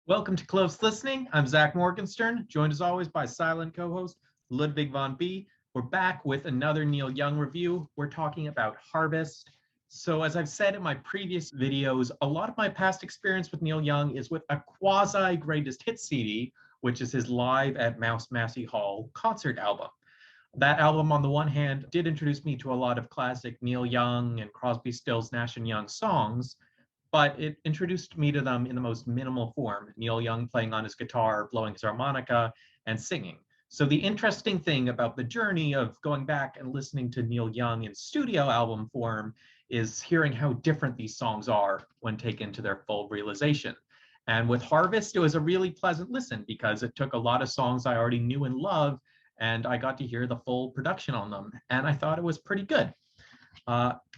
Welcome to Close Listening. I'm Zach Morgenstern, joined as always by silent co-host Ludwig von B. We're back with another Neil Young review. We're talking about Harvest. So as I've said in my previous videos, a lot of my past experience with Neil Young is with a quasi greatest hits CD, which is his Live at Mouse Massey Hall concert album. That album, on the one hand, did introduce me to a lot of classic Neil Young and Crosby, Stills, Nash & Young songs, but it introduced me to them in the most minimal form. Neil Young playing on his guitar, blowing his harmonica, and singing. So the interesting thing about the journey of going back and listening to Neil Young in studio album form is hearing how different these songs are when taken to their full realization. And with Harvest, it was a really pleasant listen because it took a lot of songs I already knew and loved, and I got to hear the full production on them, and I thought it was pretty good.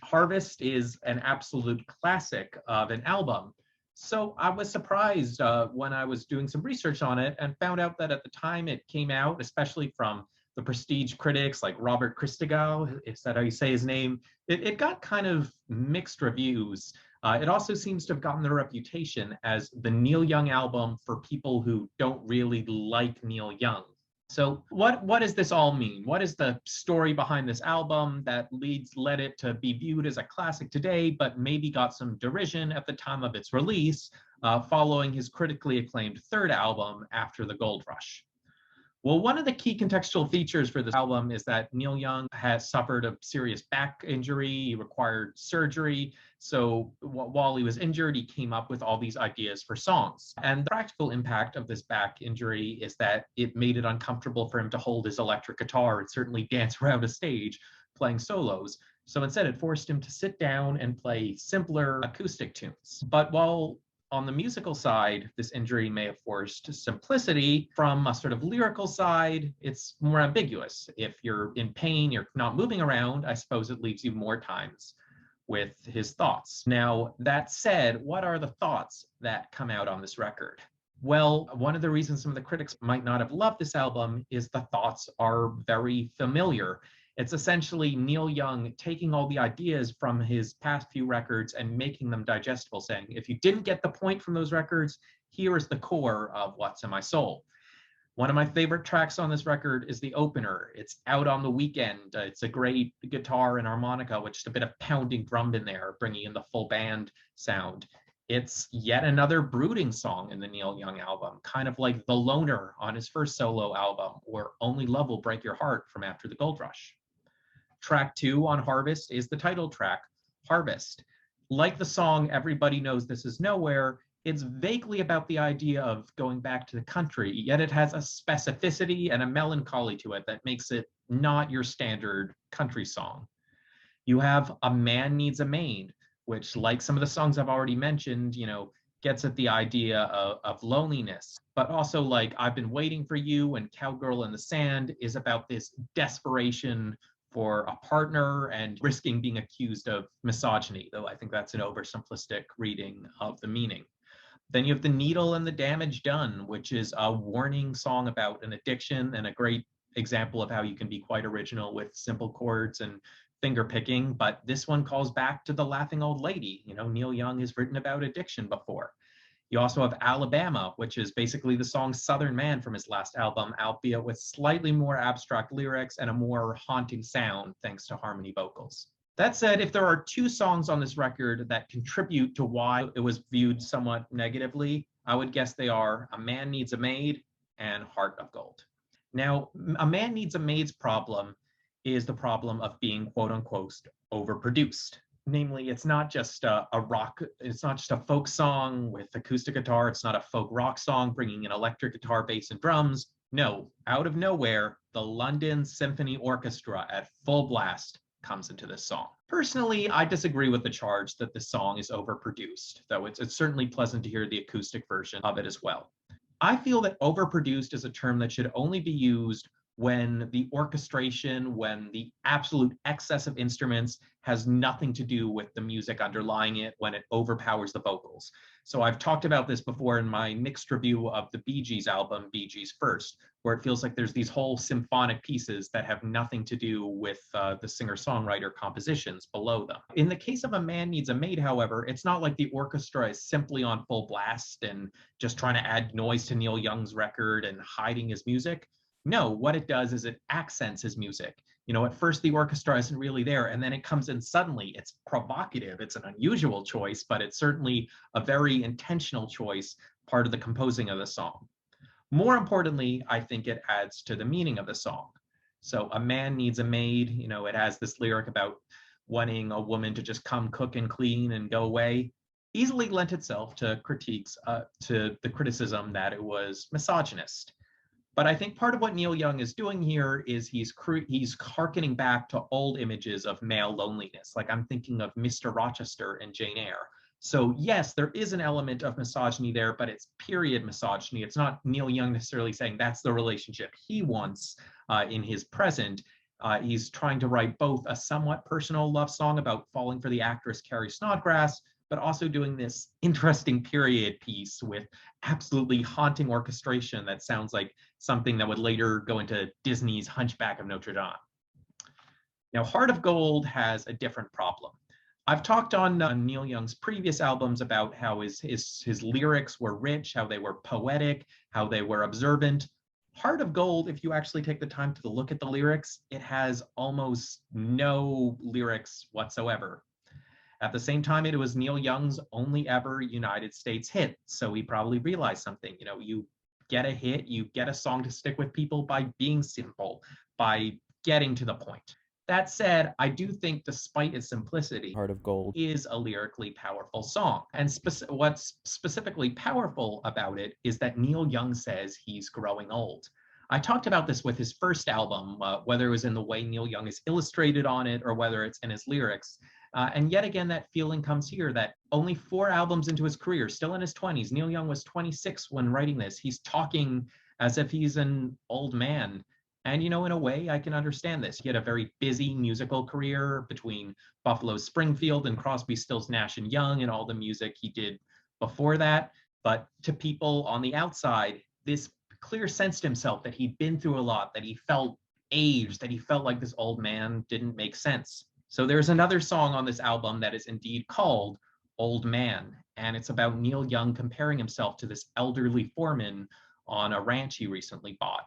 Harvest is an absolute classic of an album. So I was surprised when I was doing some research on it and found out that at the time it came out, especially from the prestige critics like Robert Christgau, is that how you say his name? It got kind of mixed reviews. It also seems to have gotten the reputation as the Neil Young album for people who don't really like Neil Young. So what does this all mean? What is the story behind this album that led it to be viewed as a classic today, but maybe got some derision at the time of its release, following his critically acclaimed third album after the Gold Rush? Well, one of the key contextual features for this album is that Neil Young has suffered a serious back injury. He required surgery. So while he was injured, he came up with all these ideas for songs. And the practical impact of this back injury is that it made it uncomfortable for him to hold his electric guitar and certainly dance around a stage playing solos. So instead, it forced him to sit down and play simpler acoustic tunes. But while on the musical side, this injury may have forced simplicity. From a sort of lyrical side, it's more ambiguous. If you're in pain, you're not moving around, I suppose it leaves you more times with his thoughts. Now, that said, what are the thoughts that come out on this record? Well, one of the reasons some of the critics might not have loved this album is the thoughts are very familiar. It's essentially Neil Young taking all the ideas from his past few records and making them digestible, saying, if you didn't get the point from those records, here is the core of What's in My Soul. One of my favorite tracks on this record is the opener. It's Out on the Weekend. It's a great guitar and harmonica with just a bit of pounding drum in there, bringing in the full band sound. It's yet another brooding song in the Neil Young album, kind of like The Loner on his first solo album, or Only Love Will Break Your Heart from After the Gold Rush. Track 2 on Harvest is the title track, Harvest. Like the song Everybody Knows This Is Nowhere, it's vaguely about the idea of going back to the country, yet it has a specificity and a melancholy to it that makes it not your standard country song. You have A Man Needs a Maid, which, like some of the songs I've already mentioned, gets at the idea of loneliness, but also like I've Been Waiting for You and Cowgirl in the Sand is about this desperation for a partner and risking being accused of misogyny, though I think that's an oversimplistic reading of the meaning. Then you have The Needle and the Damage Done, which is a warning song about an addiction and a great example of how you can be quite original with simple chords and finger picking. But this one calls back to The Laughing Old Lady. Neil Young has written about addiction before. You also have Alabama, which is basically the song Southern Man from his last album, albeit with slightly more abstract lyrics and a more haunting sound thanks to harmony vocals. That said, if there are two songs on this record that contribute to why it was viewed somewhat negatively, I would guess they are A Man Needs a Maid and Heart of Gold. Now, A Man Needs a Maid's problem is the problem of being quote unquote overproduced. Namely, it's not just a folk song with acoustic guitar. It's not a folk rock song bringing in electric guitar, bass, and drums. No, out of nowhere, the London Symphony Orchestra at full blast comes into this song. Personally, I disagree with the charge that the song is overproduced, though it's certainly pleasant to hear the acoustic version of it as well. I feel that overproduced is a term that should only be used when the orchestration, when the absolute excess of instruments has nothing to do with the music underlying it, when it overpowers the vocals. So I've talked about this before in my mixed review of the Bee Gees album, Bee Gees First, where it feels like there's these whole symphonic pieces that have nothing to do with the singer-songwriter compositions below them. In the case of A Man Needs a Maid, however, it's not like the orchestra is simply on full blast and just trying to add noise to Neil Young's record and hiding his music. No, what it does is it accents his music. At first the orchestra isn't really there, and then it comes in suddenly. It's provocative. It's an unusual choice, but it's certainly a very intentional choice, part of the composing of the song. More importantly, I think it adds to the meaning of the song. So A Man Needs a Maid, it has this lyric about wanting a woman to just come cook and clean and go away, easily lent itself to critiques, to the criticism that it was misogynist. But I think part of what Neil Young is doing here is he's harkening back to old images of male loneliness. Like I'm thinking of Mr. Rochester and Jane Eyre. So yes, there is an element of misogyny there, but it's period misogyny. It's not Neil Young necessarily saying that's the relationship he wants in his present. He's trying to write both a somewhat personal love song about falling for the actress Carrie Snodgrass, but also doing this interesting period piece with absolutely haunting orchestration that sounds like something that would later go into Disney's Hunchback of Notre Dame. Now, Heart of Gold has a different problem. I've talked on Neil Young's previous albums about how his lyrics were rich, how they were poetic, how they were observant. Heart of Gold, if you actually take the time to look at the lyrics, it has almost no lyrics whatsoever. At the same time, it was Neil Young's only ever United States hit. So he probably realized something. You get a hit, you get a song to stick with people by being simple, by getting to the point. That said, I do think despite its simplicity, Heart of Gold is a lyrically powerful song. And what's specifically powerful about it is that Neil Young says he's growing old. I talked about this with his first album, whether it was in the way Neil Young is illustrated on it or whether it's in his lyrics. And yet again, that feeling comes here that only 4 albums into his career, still in his 20s, Neil Young was 26 when writing this. He's talking as if he's an old man. And, in a way, I can understand this. He had a very busy musical career between Buffalo Springfield and Crosby, Stills, Nash and Young and all the music he did before that. But to people on the outside, this clear sense to himself that he'd been through a lot, that he felt aged, that he felt like this old man didn't make sense. So there's another song on this album that is indeed called Old Man, and it's about Neil Young comparing himself to this elderly foreman on a ranch he recently bought.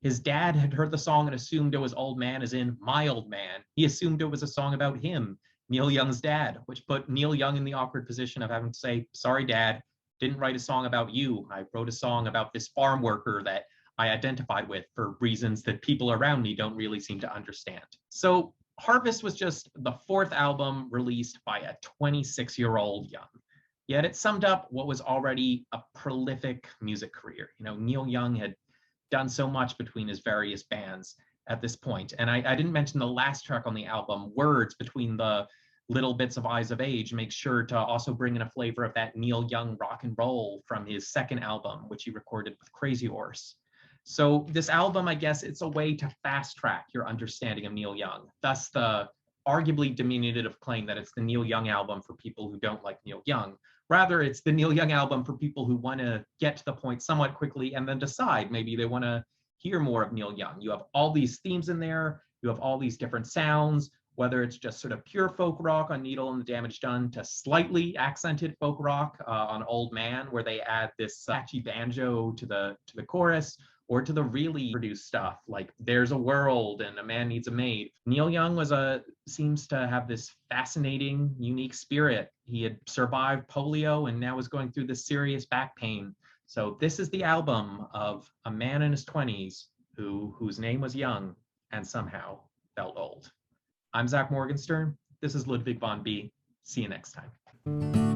His dad had heard the song and assumed it was Old Man as in my old man. He assumed it was a song about him, Neil Young's dad, which put Neil Young in the awkward position of having to say, sorry, Dad, didn't write a song about you. I wrote a song about this farm worker that I identified with for reasons that people around me don't really seem to understand. So Harvest was just the 4th album released by a 26-year-old Young. Yet it summed up what was already a prolific music career. Neil Young had done so much between his various bands at this point. And I didn't mention the last track on the album, Words, between the little bits of Eyes of Age, makes sure to also bring in a flavor of that Neil Young rock and roll from his 2nd album, which he recorded with Crazy Horse. So this album, I guess, it's a way to fast track your understanding of Neil Young. Thus the arguably diminutive claim that it's the Neil Young album for people who don't like Neil Young. Rather, it's the Neil Young album for people who want to get to the point somewhat quickly and then decide maybe they want to hear more of Neil Young. You have all these themes in there. You have all these different sounds, whether it's just sort of pure folk rock on Needle and the Damage Done to slightly accented folk rock on Old Man, where they add this catchy banjo to the chorus, or to the really produced stuff like There's a World and A Man Needs a Maid. Neil Young seems to have this fascinating, unique spirit. He had survived polio and now was going through this serious back pain. So this is the album of a man in his 20s whose name was Young and somehow felt old. I'm Zach Morgenstern. This is Ludwig von B. See you next time.